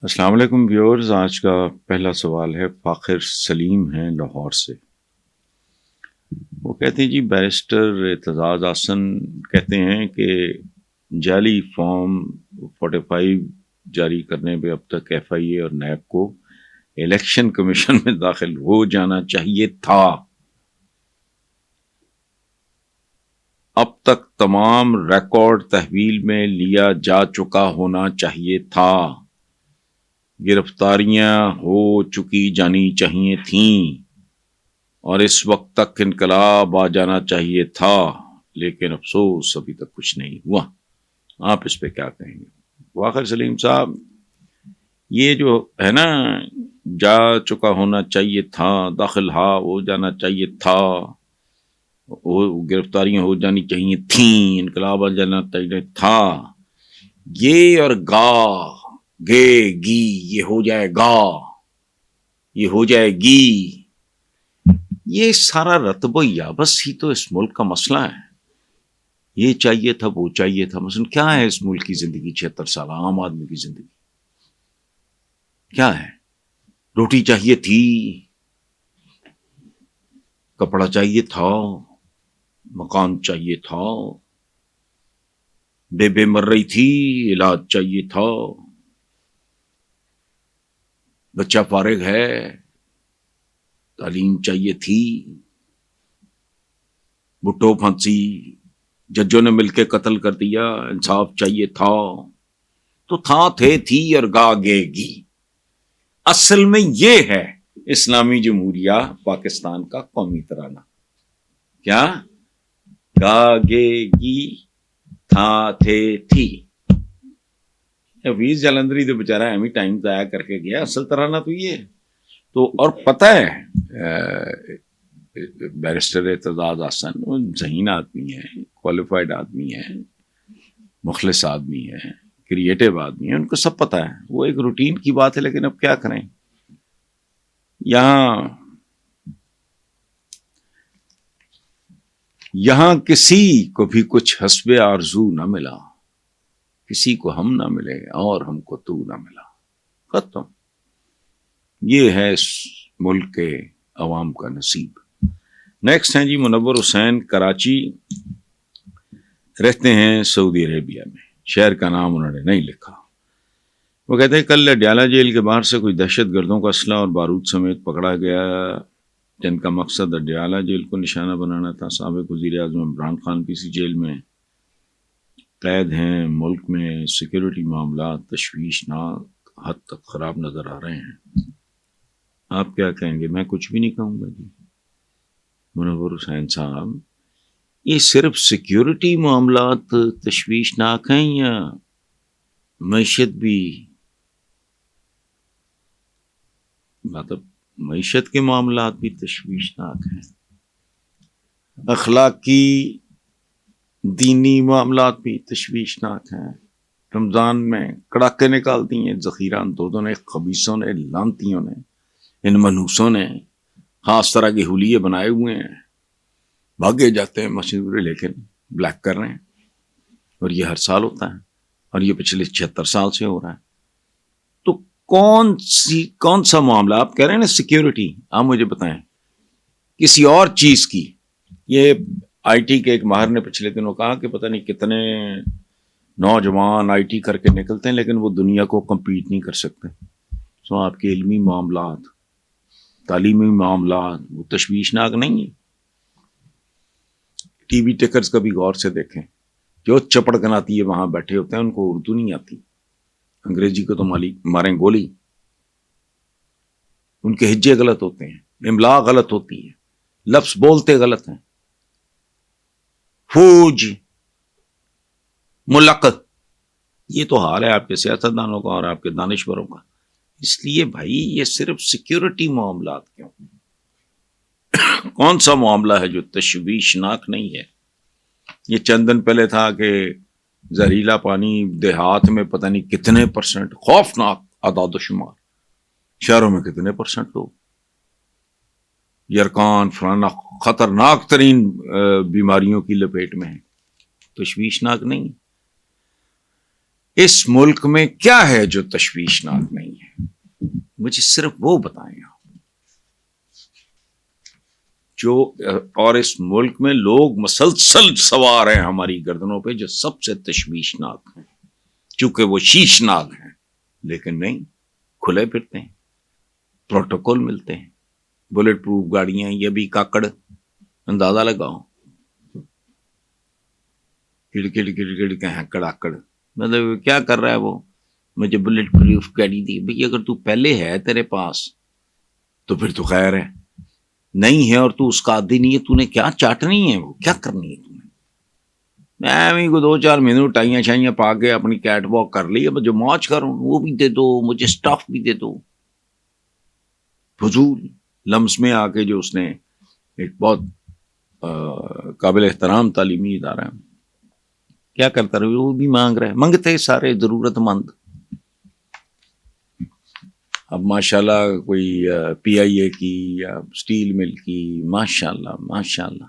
السلام علیکم ویورز، آج کا پہلا سوال ہے فاخر سلیم ہیں لاہور سے۔ وہ کہتے ہیں جی بیرسٹر اعتزاز احسن کہتے ہیں کہ جعلی فارم 45 جاری کرنے پہ اب تک ایف آئی اے اور نیب کو الیکشن کمیشن میں داخل ہو جانا چاہیے تھا۔ اب تک تمام ریکارڈ تحویل میں لیا جا چکا ہونا چاہیے تھا۔ گرفتاریاں ہو چکی جانی چاہیے تھیں اور اس وقت تک انقلاب آ جانا چاہیے تھا، لیکن افسوس ابھی تک کچھ نہیں ہوا۔ آپ اس پہ کیا کہیں گے؟ واخر سلیم صاحب، یہ جو ہے نا، جا چکا ہونا چاہیے تھا، داخل ہو جانا چاہیے تھا، گرفتاریاں ہو جانی چاہیے تھیں، انقلاب آ جانا چاہیے تھا، یہ اور گے گی، یہ ہو جائے گا، یہ ہو جائے گی، یہ سارا رتب و یابس ہی تو اس ملک کا مسئلہ ہے۔ یہ چاہیے تھا، وہ چاہیے تھا، مثلا کیا ہے اس ملک کی زندگی؟ 76 سال عام آدمی کی زندگی کیا ہے؟ روٹی چاہیے تھی، کپڑا چاہیے تھا، مکان چاہیے تھا، بے مر رہی تھی، علاج چاہیے تھا، بچہ فارغ ہے، تعلیم چاہیے تھی، بھٹو پھانسی ججوں نے مل کے قتل کر دیا، انصاف چاہیے تھا، تو تھا، تھے، تھی اور گے گی۔ اصل میں یہ ہے اسلامی جمہوریہ پاکستان کا قومی ترانہ۔ کیا؟ گے گی، تھا، تھے، تھی۔ حفیظ جلندری تو بےچارا ایمی ٹائم ضائع کر کے گیا، اصل ترانہ تو یہ ہے۔ تو اور پتہ ہے بیرسٹر اعتزاز احسن ذہین آدمی ہے، کوالیفائڈ آدمی ہے، مخلص آدمی ہے، کریٹو آدمی ہے، ان کو سب پتہ ہے۔ وہ ایک روٹین کی بات ہے، لیکن اب کیا کریں، یہاں کسی کو بھی کچھ حسب آرزو نہ ملا، کسی کو ہم نہ ملے اور ہم کو تو نہ ملا، ختم۔ یہ ہے اس ملک کے عوام کا نصیب۔ نیکسٹ ہیں جی منور حسین، کراچی، رہتے ہیں سعودی عربیہ میں، شہر کا نام انہوں نے نہیں لکھا۔ وہ کہتے ہیں کل ڈیالہ جیل کے باہر سے کوئی دہشت گردوں کا اسلحہ اور بارود سمیت پکڑا گیا، جن کا مقصد ڈیالہ جیل کو نشانہ بنانا تھا۔ سابق وزیر اعظم عمران خان بھی اسی جیل میں قید ہیں۔ ملک میں سیکیورٹی معاملات تشویشناک حد تک خراب نظر آ رہے ہیں۔ آپ کیا کہیں گے؟ میں کچھ بھی نہیں کہوں گا جی منور حسین صاحب، یہ صرف سیکیورٹی معاملات تشویشناک ہیں یا معیشت بھی؟ مطلب معیشت کے معاملات بھی تشویشناک ہیں، اخلاقی دینی معاملات بھی تشویشناک ہیں۔ رمضان میں کڑاکے نکال دی ہیں ذخیرہ اندوزوں نے، خبیثوں نے، لانتیوں نے، ان منحوسوں نے خاص طرح کے حلیے بنائے ہوئے ہیں، بھاگے جاتے ہیں مشورے لیکن بلیک کر رہے ہیں، اور یہ ہر سال ہوتا ہے، اور یہ پچھلے 76 سال سے ہو رہا ہے۔ تو کون سا معاملہ آپ کہہ رہے ہیں نا سیکیورٹی؟ آپ مجھے بتائیں کسی اور چیز کی۔ یہ آئی ٹی کے ایک ماہر نے پچھلے دنوں کہا کہ پتہ نہیں کتنے نوجوان آئی ٹی کر کے نکلتے ہیں لیکن وہ دنیا کو کمپیٹ نہیں کر سکتے۔ سو آپ کے علمی معاملات، تعلیمی معاملات وہ تشویشناک نہیں ہیں؟ ٹی وی ٹیکرز کا بھی غور سے دیکھیں، جو چپڑکن آتی ہے وہاں بیٹھے ہوتے ہیں، ان کو اردو نہیں آتی، انگریزی کو تو ماریں گولی، ان کے ہجے غلط ہوتے ہیں، املا غلط ہوتی ہے، لفظ بولتے غلط ہیں، فوج، ملک، یہ تو حال ہے آپ کے سیاستدانوں کا اور آپ کے دانشوروں کا۔ اس لیے بھائی یہ صرف سیکیورٹی معاملات کیوں؟ کون سا معاملہ ہے جو تشویشناک نہیں ہے؟ یہ چند دن پہلے تھا کہ زہریلا پانی دیہات میں پتہ نہیں کتنے پرسنٹ، خوفناک اعداد و شمار، شہروں میں کتنے پرسنٹ لوگ یرکان فلانا خطرناک ترین بیماریوں کی لپیٹ میں ہیں۔ تشویشناک نہیں؟ اس ملک میں کیا ہے جو تشویشناک نہیں ہے؟ مجھے صرف وہ بتائیں آپ جو، اور اس ملک میں لوگ مسلسل سوار ہیں ہماری گردنوں پہ جو سب سے تشویشناک ہیں، چونکہ وہ شیشناک ہیں، لیکن نہیں، کھلے پھرتے ہیں، پروٹوکول ملتے ہیں، بلٹ پروف گاڑیاں، یہ بھی کاکڑ، اندازہ لگاؤ، کڑ کڑ کڑ کڑ کہیں کڑاکڑ، مطلب کیا کر رہا ہے وہ؟ مجھے بلٹ پروف گاڑی دی بھئی، اگر تو پہلے ہے تیرے پاس تو پھر تو خیر ہے، نہیں ہے اور تو اس کا عادی نہیں ہے، تو نے کیا چاٹنی ہے، وہ کیا کرنی ہے تو نے؟ میں بھی کو 2-4 مہینے ٹائیاں شائیاں پا کے اپنی کیٹ واک کر لی، اب جو موج کروں وہ بھی دے دو، مجھے سٹاف بھی دے دو، فضول لمس میں آ کے جو اس نے ایک بہت قابل احترام تعلیمی ادارہ ہے، کیا کرتا رہے، وہ بھی مانگ رہے، منگتے سارے ضرورت مند. اب ماشاءاللہ کوئی پی آئی اے کی یا اسٹیل مل کی، ماشاءاللہ ماشاءاللہ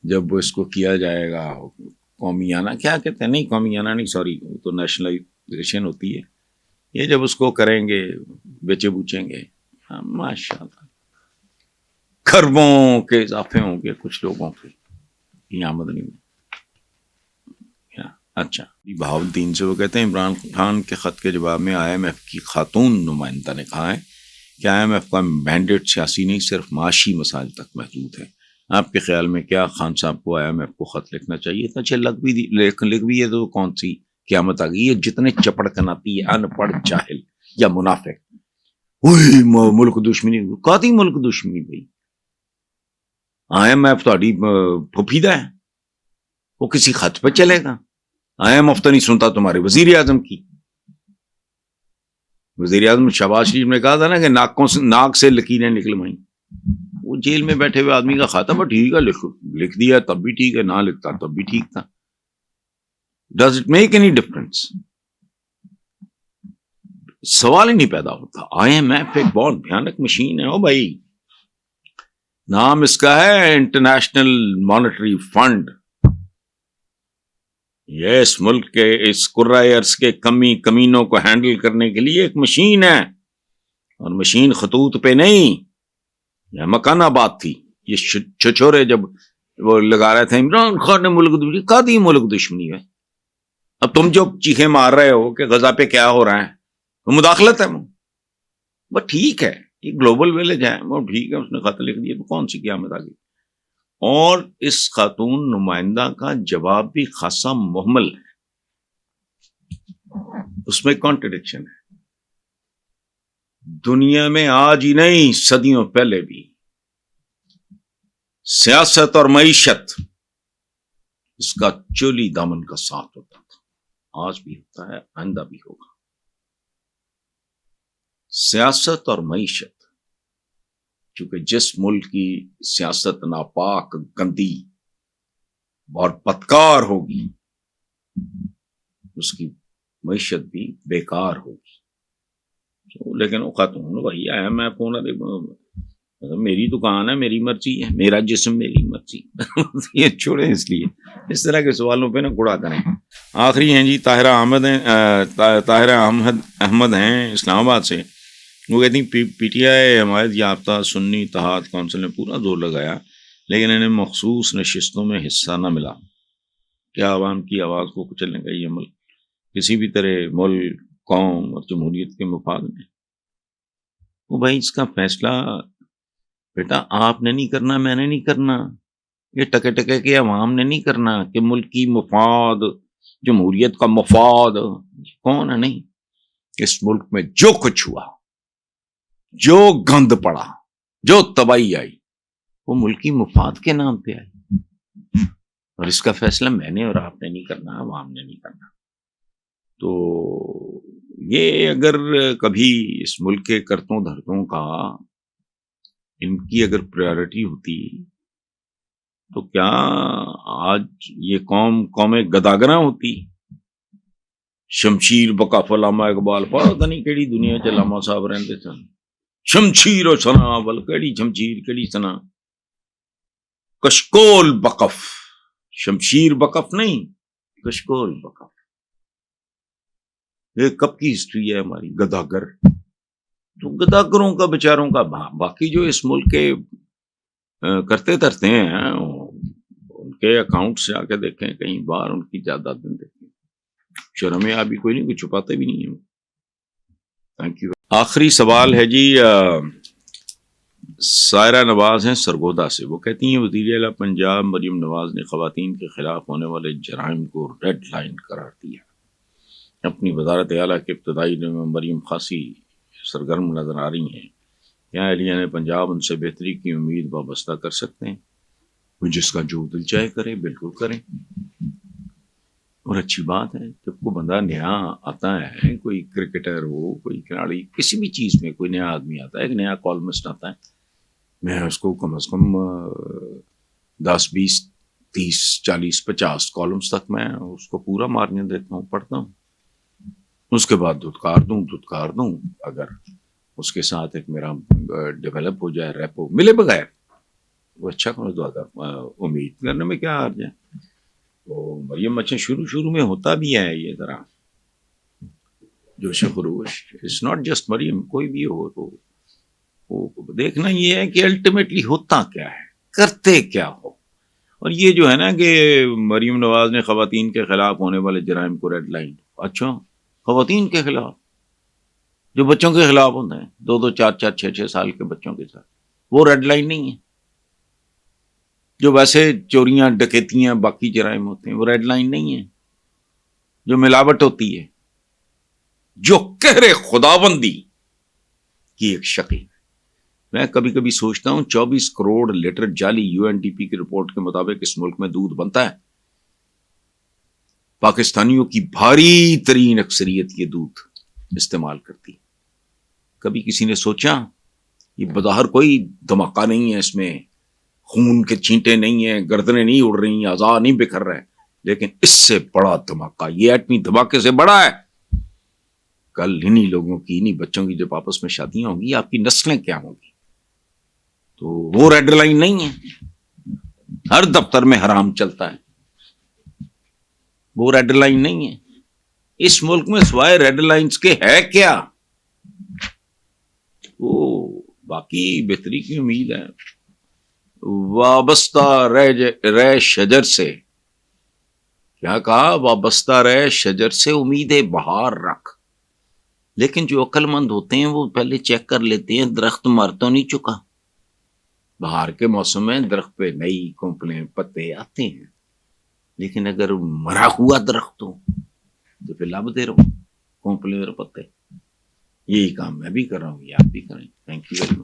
جب اس کو کیا جائے گا قومیانہ، کیا کہتے ہیں، نہیں قومیانہ نہیں، سوری، وہ تو نیشنلائزیشن ہوتی ہے، یہ جب اس کو کریں گے، بیچے بوچیں گے، ماشاءاللہ خربوں کے اضافے ہوں گے کچھ لوگوں کی آمدنی میں. اچھا، بہاؤالدین سے وہ کہتے ہیں عمران خان کے خط کے جواب میں آئی ایم ایف کی خاتون نمائندہ نے کہا ہے کہ آئی ایم ایف کا مینڈیٹ سیاسی نہیں، صرف معاشی مسائل تک محدود ہے. آپ کے خیال میں کیا خان صاحب کو آئی ایم ایف کو خط لکھنا چاہیے تھا؟ اچھا، لکھ بھی ہے تو کون سی قیامت آ گئی؟ یہ جتنے چپڑ کناتی ہے، ان پڑھ جاہل یا منافق، وہی ملک دشمنی، کاتی ملک دشمنی بھائی؟ آئی ایم ایف تھوڑی پھپھیدا ہے، وہ کسی خط پہ چلے گا؟ آئی ایم ایف تو نہیں سنتا تمہارے وزیر اعظم کی. وزیر اعظم شہباز شریف نے کہا تھا نا کہ ناک سے لکیریں نکلوائیں، وہ جیل میں بیٹھے ہوئے آدمی کا خاتہ پر ٹھیک ہے، لکھ دیا تب بھی ٹھیک ہے، نہ لکھتا تب بھی ٹھیک تھا. Does it make any difference? سوال ہی نہیں پیدا ہوتا. آئی ایم ایف ایک بہت بھیانک مشین ہے او بھائی، نام اس کا ہے انٹرنیشنل مانیٹری فنڈ. یہ اس ملک کے اس کرۂ ارض کے کمینوں کو ہینڈل کرنے کے لیے ایک مشین ہے، اور مشین خطوط پہ نہیں، یہ مکان آباد تھی. یہ چھچورے جب وہ لگا رہے تھے عمران خان نے ملک دشمنی، کادی ملک دشمنی ہے؟ اب تم جو چیخیں مار رہے ہو کہ غزہ پہ کیا ہو رہا ہے، تو مداخلت ہے وہ، بس ٹھیک ہے، یہ گلوبل ویلیج ہے، وہ ٹھیک ہے، اس نے خط لکھ دیا تو کون سی قیامت آ گئی؟ اور اس خاتون نمائندہ کا جواب بھی خاصا محمل ہے، اس میں کانٹرڈکشن ہے. دنیا میں آج ہی نہیں، صدیوں پہلے بھی سیاست اور معیشت اس کا چولی دامن کا ساتھ ہوتا تھا، آج بھی ہوتا ہے، آئندہ بھی ہوگا. سیاست اور معیشت، چونکہ جس ملک کی سیاست ناپاک، گندی اور بدکار ہوگی، اس کی معیشت بھی بیکار ہوگی. لیکن وہ خاتون بھائی آیا، میں کون میری دکان ہے، میری مرضی ہے، میرا جسم میری مرضی. یہ چھوڑیں، اس لیے اس طرح کے سوالوں پہ نا گڑا کریں. آخری ہیں جی طاہرہ احمد ہیں اسلام آباد سے. وہ کہتی ہیں پی ٹی آئی حمایت یافتہ سنی اتحاد کونسل نے پورا زور لگایا، لیکن انہیں مخصوص نشستوں میں حصہ نہ ملا. کیا عوام کی آواز کو کچلنے کا یہ عمل کسی بھی طرح ملک، قوم اور جمہوریت کے مفاد میں؟ وہ بھائی اس کا فیصلہ بیٹا آپ نے نہیں کرنا، میں نے نہیں کرنا، یہ ٹکے ٹکے کے عوام نے نہیں کرنا کہ ملک کی مفاد، جمہوریت کا مفاد کون ہے؟ نہیں، اس ملک میں جو کچھ ہوا، جو گند پڑا، جو تباہی آئی، وہ ملکی مفاد کے نام پہ آئی، اور اس کا فیصلہ میں نے اور آپ نے نہیں کرنا، عوام نے نہیں کرنا. تو یہ اگر کبھی اس ملک کے کرتوں دھرتوں کا، ان کی اگر پریورٹی ہوتی تو کیا آج یہ قوم گداگرا ہوتی؟ شمشیر بقف علامہ اقبال پتا نہیں کیڑی دنیا چ علامہ صاحب رہتے سن. شمشیر و سنا بل کیڑی شمشیر کیڑی سنا، کشکول بقف، شمشیر بقف نہیں، کشکول بقف. یہ کب کی ہسٹری ہے ہماری؟ گداگر، تو گداگروں کا بیچاروں کا باقی جو اس ملک کے کرتے ترتے ہیں ان کے اکاؤنٹ سے آ کے دیکھیں کہیں باہر ان کی جائیدادیں دیکھیں، شرم ابھی کوئی نہیں، کوئی چھپاتے بھی نہیں ہیں۔ Thank you. آخری سوال ہے جی سائرہ نواز ہیں سرگودا سے، وہ کہتی ہیں وزیر اعلیٰ پنجاب مریم نواز نے خواتین کے خلاف ہونے والے جرائم کو ریڈ لائن قرار دیا۔ اپنی وزارت اعلیٰ کے ابتدائی دن میں مریم خاصی سرگرم نظر آ رہی ہیں، کیا اہلیہ نے پنجاب ان سے بہتری کی امید وابستہ کر سکتے ہیں؟ وہ جس کا جو دل چاہے کرے، بالکل کریں، اور اچھی بات ہے جب کوئی بندہ نیا آتا ہے، کوئی کرکٹر ہو، کوئی کھلاڑی، کسی بھی چیز میں کوئی نیا آدمی آتا ہے، ایک نیا کالمسٹ آتا ہے، میں اس کو کم از کم 10 20 30 40 50 کالمس تک میں اس کو پورا مارنے دیتا ہوں، پڑھتا ہوں، اس کے بعد دھتکار دوں اگر اس کے ساتھ ایک میرا ڈیولپ ہو جائے، ریپو ملے بغیر وہ اچھا کرو تو اگر امید کرنے میں کیا حرج ہے۔ تو مریم اچھا شروع میں ہوتا بھی ہے یہ ذرا جوش و خروش، اٹس ناٹ جسٹ مریم، کوئی بھی ہو تو وہ دیکھنا یہ ہے کہ الٹیمیٹلی ہوتا کیا ہے، کرتے کیا ہو۔ اور یہ جو ہے نا کہ مریم نواز نے خواتین کے خلاف ہونے والے جرائم کو ریڈ لائن، اچھا خواتین کے خلاف جو بچوں کے خلاف ہوتے ہیں 2 4 4 6 6 سال کے بچوں کے ساتھ، وہ ریڈ لائن نہیں ہے؟ جو ویسے چوریاں ڈکیتیاں باقی جرائم ہوتے ہیں وہ ریڈ لائن نہیں ہے؟ جو ملاوٹ ہوتی ہے، جو قہر خداوندی کی ایک شکل، میں کبھی کبھی سوچتا ہوں 24 کروڑ لیٹر جعلی UNDP کی رپورٹ کے مطابق اس ملک میں دودھ بنتا ہے، پاکستانیوں کی بھاری ترین اکثریت یہ دودھ استعمال کرتی۔ کبھی کسی نے سوچا یہ بظاہر کوئی دھماکہ نہیں ہے، اس میں خون کے چھینٹے نہیں ہیں، گردنیں نہیں اڑ رہی، اعضاء نہیں بکھر رہے، لیکن اس سے بڑا دھماکہ، یہ ایٹمی دھماکے سے بڑا ہے۔ کل انہی لوگوں کی، انہی بچوں کی جب آپس میں شادیاں ہوں گی، آپ کی نسلیں کیا ہوں گی؟ تو وہ ریڈ لائن نہیں ہے؟ ہر دفتر میں حرام چلتا ہے، وہ ریڈ لائن نہیں ہے؟ اس ملک میں سوائے ریڈ لائنز کے ہے کیا؟ باقی بہتری کی امید ہے، وابستہ رہ شجر سے، کیا کہا؟ وابستہ رہ شجر سے امید بہار رکھ۔ لیکن جو عقل مند ہوتے ہیں وہ پہلے چیک کر لیتے ہیں درخت مر تو نہیں چکا۔ بہار کے موسم میں درخت پہ نئی کونپلیں پتے آتے ہیں، لیکن اگر مرا ہوا درخت ہو تو پھر لابتے رہو کونپلیں اور پتے۔ یہی کام میں بھی کر رہا ہوں، یہ آپ بھی کریں۔ Thank you.